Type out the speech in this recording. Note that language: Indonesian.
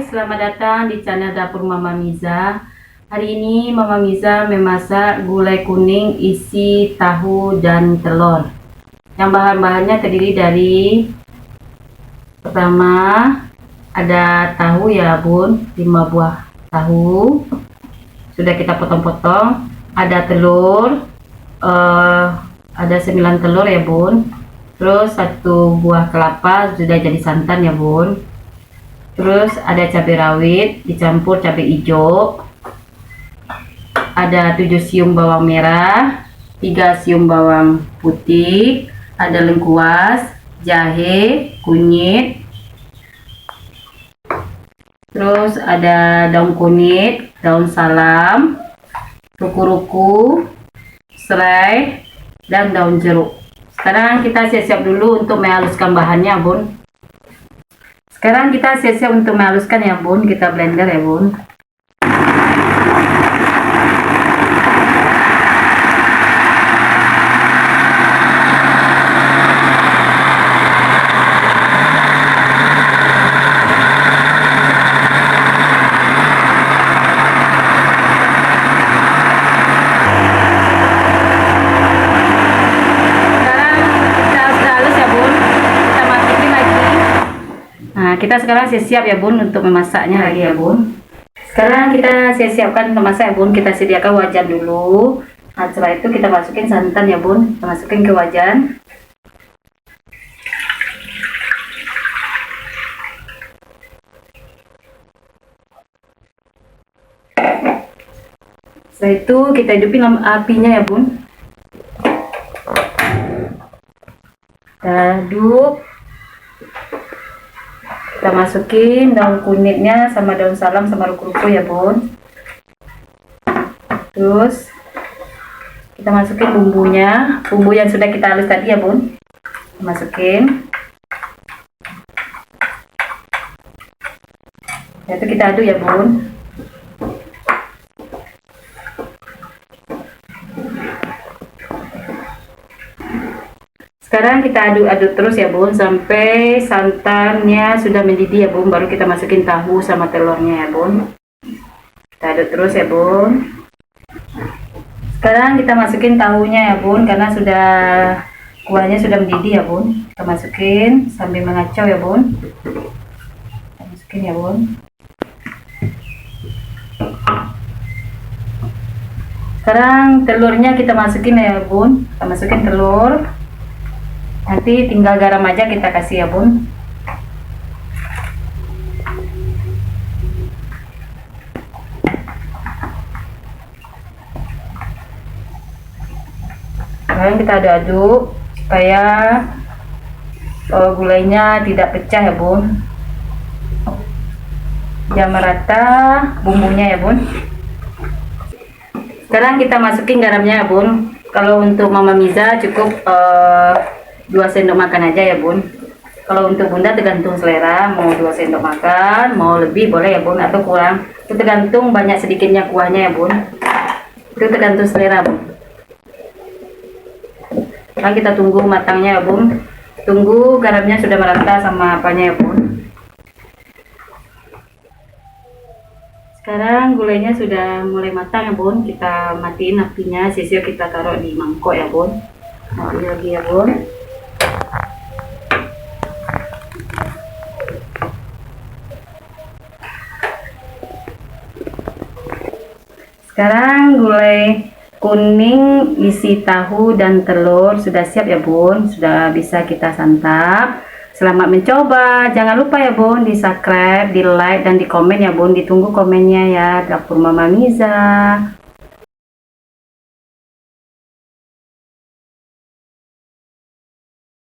selamat datang di channel Dapur Mama Miza. Hari ini Mama Miza memasak gulai kuning isi tahu dan telur. Yang bahan-bahannya terdiri dari, pertama ada tahu ya bun, 5 buah tahu sudah kita potong-potong. Ada telur, ada 9 telur ya bun. Terus 1 buah kelapa sudah jadi santan ya bun. Terus ada cabai rawit dicampur cabai hijau, ada 7 siung bawang merah, 3 siung bawang putih, ada lengkuas, jahe, kunyit, terus ada daun kunyit, daun salam, ruku-ruku, serai, dan daun jeruk. Sekarang kita siap-siap dulu untuk menghaluskan bahannya bun. Sekarang kita siap-siap untuk menghaluskan ya bun, kita blender ya bun. Kita sekarang siap ya bun untuk memasaknya lagi ya bun. Sekarang kita siapkan untuk masak ya bun. Kita sediakan wajan dulu. Nah, setelah itu kita masukin santan ya bun. Kita masukin ke wajan. Setelah itu kita hidupin apinya ya bun. Kita aduk. Kita masukin daun kunyitnya sama daun salam sama ruku-ruku ya bun. Terus kita masukin bumbunya, bumbu yang sudah kita halus tadi ya bun. Kita masukin. Itu kita aduk ya bun. Sekarang kita aduk-aduk terus ya bun sampai santannya sudah mendidih ya bun, baru kita masukin tahu sama telurnya ya bun. Kita aduk terus ya bun. Sekarang kita masukin tahunya ya bun, karena sudah kuahnya sudah mendidih ya bun. Kita masukin sambil mengacau ya bun. Kita masukin ya bun. Sekarang telurnya kita masukin ya bun. Kita masukin telur. Nanti tinggal garam aja kita kasih ya bun. Sekarang kita aduk-aduk supaya gulainya tidak pecah ya bun. Jam merata bumbunya ya bun. Sekarang kita masukin garamnya ya bun. Kalau untuk Mama Miza cukup 2 sendok makan aja ya bun. Kalau untuk bunda tergantung selera, mau 2 sendok makan, mau lebih boleh ya bun, atau kurang, itu tergantung banyak sedikitnya kuahnya ya bun, itu tergantung selera bun. Sekarang kita tunggu matangnya ya bun, tunggu garamnya sudah merata sama apanya ya bun. Sekarang gulainya sudah mulai matang ya bun, kita matiin apinya, sisir kita taruh di mangkok ya bun. Mati lagi ya bun. Sekarang gulai kuning isi tahu dan telur sudah siap ya bun, sudah bisa kita santap. Selamat mencoba, jangan lupa ya bun di subscribe, di like dan di komen ya bun, ditunggu komennya ya. Dapur Mama Miza.